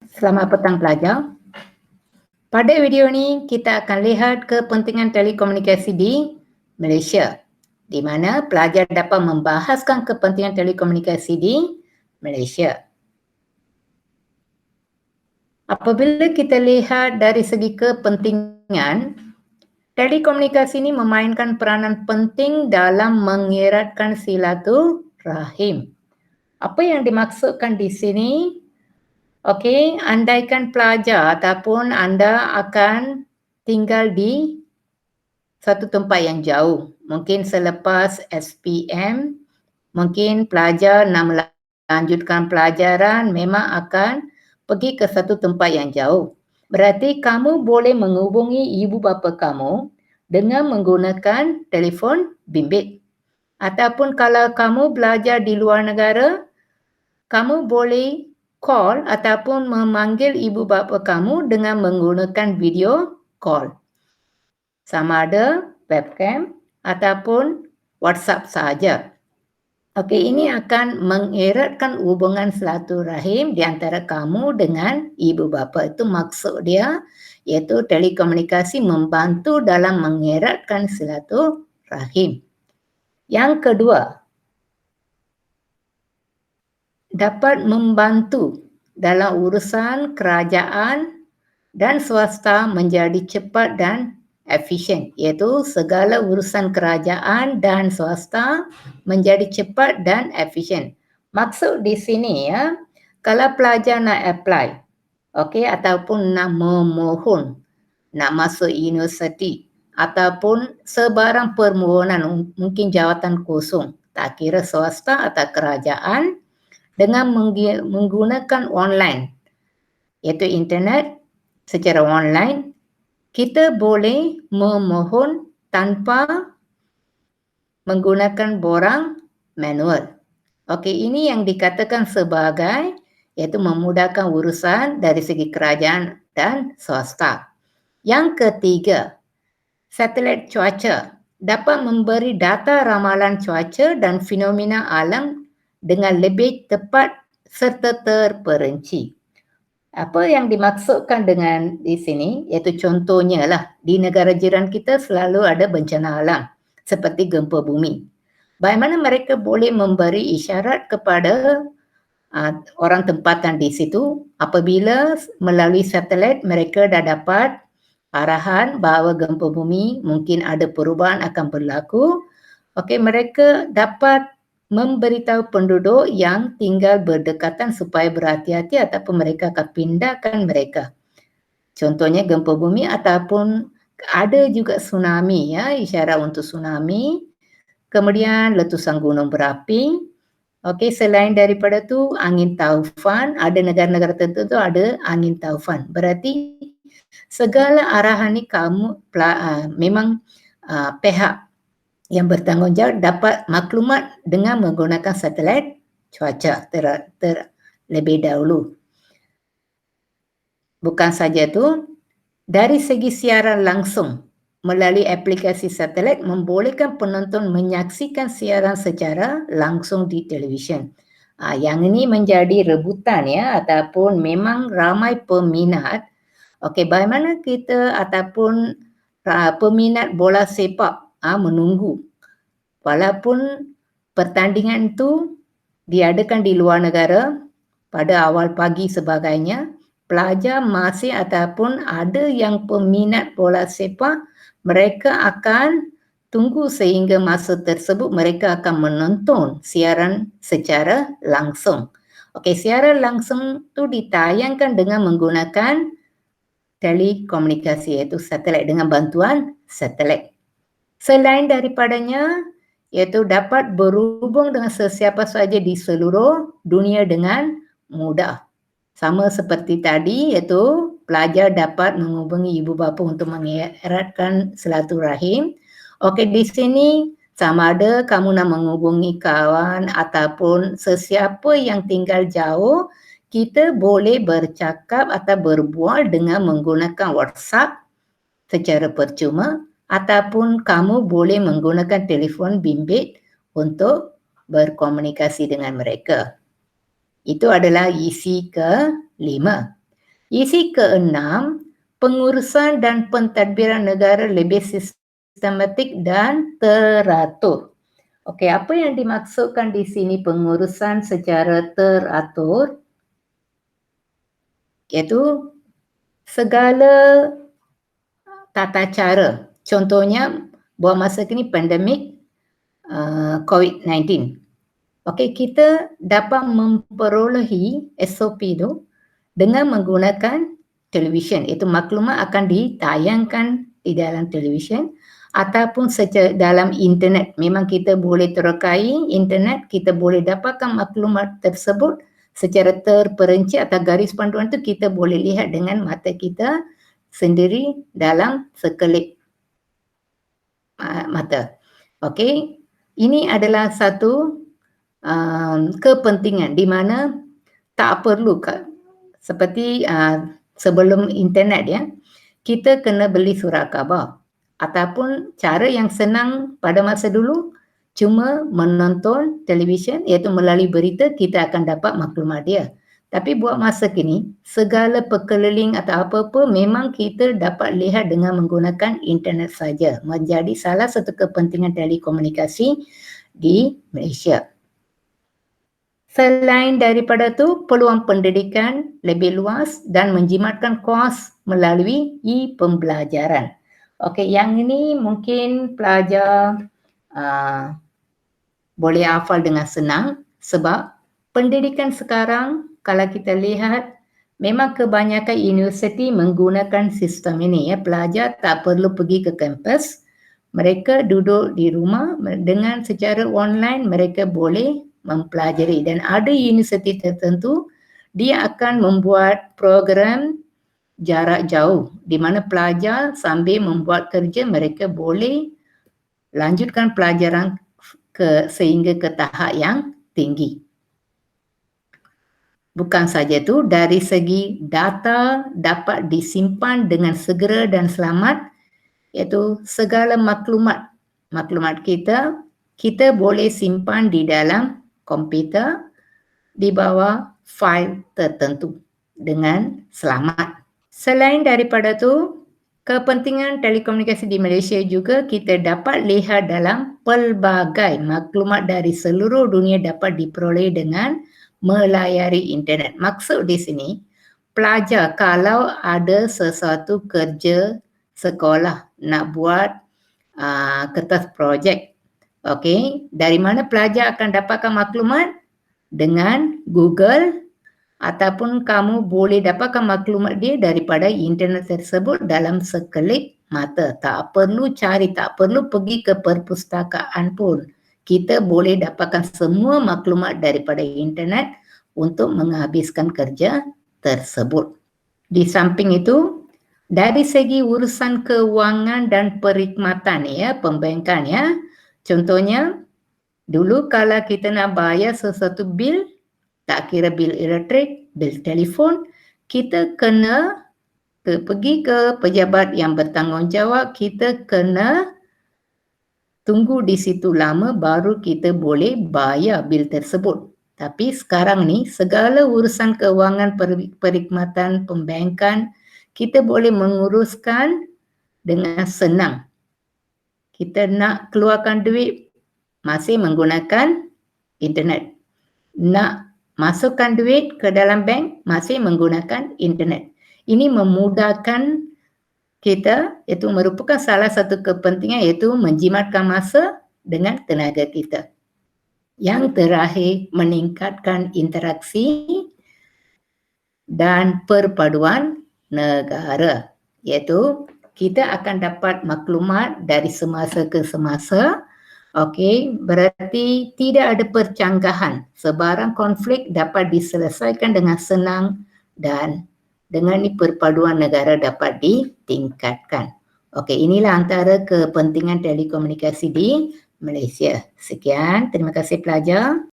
Selamat petang pelajar. Pada video ini kita akan lihat kepentingan telekomunikasi di Malaysia, di mana pelajar dapat membahaskan kepentingan telekomunikasi di Malaysia. Apabila kita lihat dari segi kepentingan, telekomunikasi ini memainkan peranan penting dalam mengeratkan silaturahim. Apa yang dimaksudkan di sini? Okey, andaikan pelajar ataupun anda akan tinggal di satu tempat yang jauh, mungkin selepas SPM, mungkin pelajar nak melanjutkan pelajaran memang akan pergi ke satu tempat yang jauh. Berarti kamu boleh menghubungi ibu bapa kamu dengan menggunakan telefon bimbit. Ataupun kalau kamu belajar di luar negara, kamu boleh call ataupun memanggil ibu bapa kamu dengan menggunakan video call. Sama ada webcam ataupun WhatsApp sahaja. Okey, ini akan mengeratkan hubungan silaturahim di antara kamu dengan ibu bapa. Itu maksud dia, iaitu telekomunikasi membantu dalam mengeratkan silaturahim. Yang kedua, dapat membantu dalam urusan kerajaan dan swasta menjadi cepat dan efisien, iaitu segala urusan kerajaan dan swasta menjadi cepat dan efisien. Maksud di sini ya, kalau pelajar nak apply, okey, ataupun nak memohon nak masuk universiti ataupun sebarang permohonan, mungkin jawatan kosong, tak kira swasta atau kerajaan, dengan menggunakan online, iaitu internet secara online, kita boleh memohon tanpa menggunakan borang manual. Okey, ini yang dikatakan sebagai iaitu memudahkan urusan dari segi kerajaan dan swasta. Yang ketiga, satelit cuaca dapat memberi data ramalan cuaca dan fenomena alam dengan lebih tepat serta terperinci. Apa yang dimaksudkan dengan di sini, iaitu contohnya lah, di negara jiran kita selalu ada bencana alam seperti gempa bumi. Bagaimana mereka boleh memberi isyarat kepada orang tempatan di situ apabila melalui satelit mereka dah dapat arahan bahawa gempa bumi mungkin ada perubahan akan berlaku. Okey, mereka dapat memberitahu penduduk yang tinggal berdekatan supaya berhati-hati ataupun mereka akan pindahkan mereka. Contohnya gempa bumi ataupun ada juga tsunami ya, isyarat untuk tsunami. Kemudian letusan gunung berapi. Okey, selain daripada tu angin taufan, ada negara-negara tertentu ada angin taufan. Berarti segala arahan ni kamu memang pihak yang bertanggungjawab dapat maklumat dengan menggunakan satelit cuaca terlebih dahulu. Bukan saja itu, dari segi siaran langsung melalui aplikasi satelit membolehkan penonton menyaksikan siaran secara langsung di televisyen. Yang ini menjadi rebutan ya, ataupun memang ramai peminat. Okey, bagaimana kita ataupun peminat bola sepak menunggu walaupun pertandingan itu diadakan di luar negara pada awal pagi sebagainya, pelajar masih ataupun ada yang peminat bola sepak, mereka akan tunggu sehingga masa tersebut mereka akan menonton siaran secara langsung. Okey, siaran langsung itu ditayangkan dengan menggunakan telekomunikasi, iaitu satelit, dengan bantuan satelit. Selain daripadanya, iaitu dapat berhubung dengan sesiapa sahaja di seluruh dunia dengan mudah. Sama seperti tadi, iaitu pelajar dapat menghubungi ibu bapa untuk mengeratkan silaturahim. Okey, di sini sama ada kamu nak menghubungi kawan ataupun sesiapa yang tinggal jauh, kita boleh bercakap atau berbual dengan menggunakan WhatsApp secara percuma ataupun kamu boleh menggunakan telefon bimbit untuk berkomunikasi dengan mereka. Itu adalah isi ke-5. Isi keenam, pengurusan dan pentadbiran negara lebih sistematik dan teratur. Okey, apa yang dimaksudkan di sini pengurusan secara teratur? Iaitu segala tata cara. Contohnya, buat masa kini pandemik COVID-19. Okey, kita dapat memperolehi SOP tu dengan menggunakan televisyen. Itu maklumat akan ditayangkan di dalam televisyen ataupun secara dalam internet. Memang kita boleh terokai internet, kita boleh dapatkan maklumat tersebut secara terperinci atau garis panduan tu kita boleh lihat dengan mata kita sendiri dalam sekelip mata. Okey, ini adalah satu kepentingan di mana tak perlu seperti sebelum internet ya, kita kena beli surat khabar ataupun cara yang senang pada masa dulu cuma menonton televisyen iaitu melalui berita kita akan dapat maklumat dia. Tapi buat masa kini, segala perkeliling atau apa-apa memang kita dapat lihat dengan menggunakan internet saja. Menjadi salah satu kepentingan telekomunikasi di Malaysia. Selain daripada tu, peluang pendidikan lebih luas dan menjimatkan kos melalui e-pembelajaran. Okey, yang ini mungkin pelajar boleh hafal dengan senang sebab pendidikan sekarang kalau kita lihat memang kebanyakan universiti menggunakan sistem ini ya. Pelajar tak perlu pergi ke kampus. Mereka duduk di rumah dengan secara online mereka boleh mempelajari dan ada universiti tertentu dia akan membuat program jarak jauh di mana pelajar sambil membuat kerja mereka boleh lanjutkan pelajaran sehingga ke tahap yang tinggi. Bukan saja itu, dari segi data dapat disimpan dengan segera dan selamat, iaitu segala maklumat kita boleh simpan di dalam komputer di bawah fail tertentu dengan selamat. Selain daripada itu, kepentingan telekomunikasi di Malaysia juga kita dapat lihat dalam pelbagai maklumat dari seluruh dunia dapat diperoleh dengan melayari internet. Maksud di sini, pelajar kalau ada sesuatu kerja sekolah nak buat kertas projek, okey, dari mana pelajar akan dapatkan maklumat? Dengan Google ataupun kamu boleh dapatkan maklumat dia daripada internet tersebut dalam sekelip mata. Tak perlu cari, tak perlu pergi ke perpustakaan pun. Kita boleh dapatkan semua maklumat daripada internet untuk menghabiskan kerja tersebut. Di samping itu, dari segi urusan kewangan dan perkhidmatan ya, pembankan ya. Contohnya, dulu kalau kita nak bayar sesuatu bil, tak kira bil elektrik, bil telefon, kita kena pergi ke pejabat yang bertanggungjawab, kita kena tunggu di situ lama baru kita boleh bayar bil tersebut. Tapi sekarang ni segala urusan kewangan perkhidmatan pembankan kita boleh menguruskan dengan senang. Kita nak keluarkan duit masih menggunakan internet. Nak masukkan duit ke dalam bank masih menggunakan internet. Ini memudahkan kita, itu merupakan salah satu kepentingan iaitu menjimatkan masa dengan tenaga kita. Yang terakhir, meningkatkan interaksi dan perpaduan negara, iaitu kita akan dapat maklumat dari semasa ke semasa. Okey, berarti tidak ada percanggahan. Sebarang konflik dapat diselesaikan dengan senang dan dengan ini perpaduan negara dapat ditingkatkan. Okey, inilah antara kepentingan telekomunikasi di Malaysia. Sekian, terima kasih pelajar.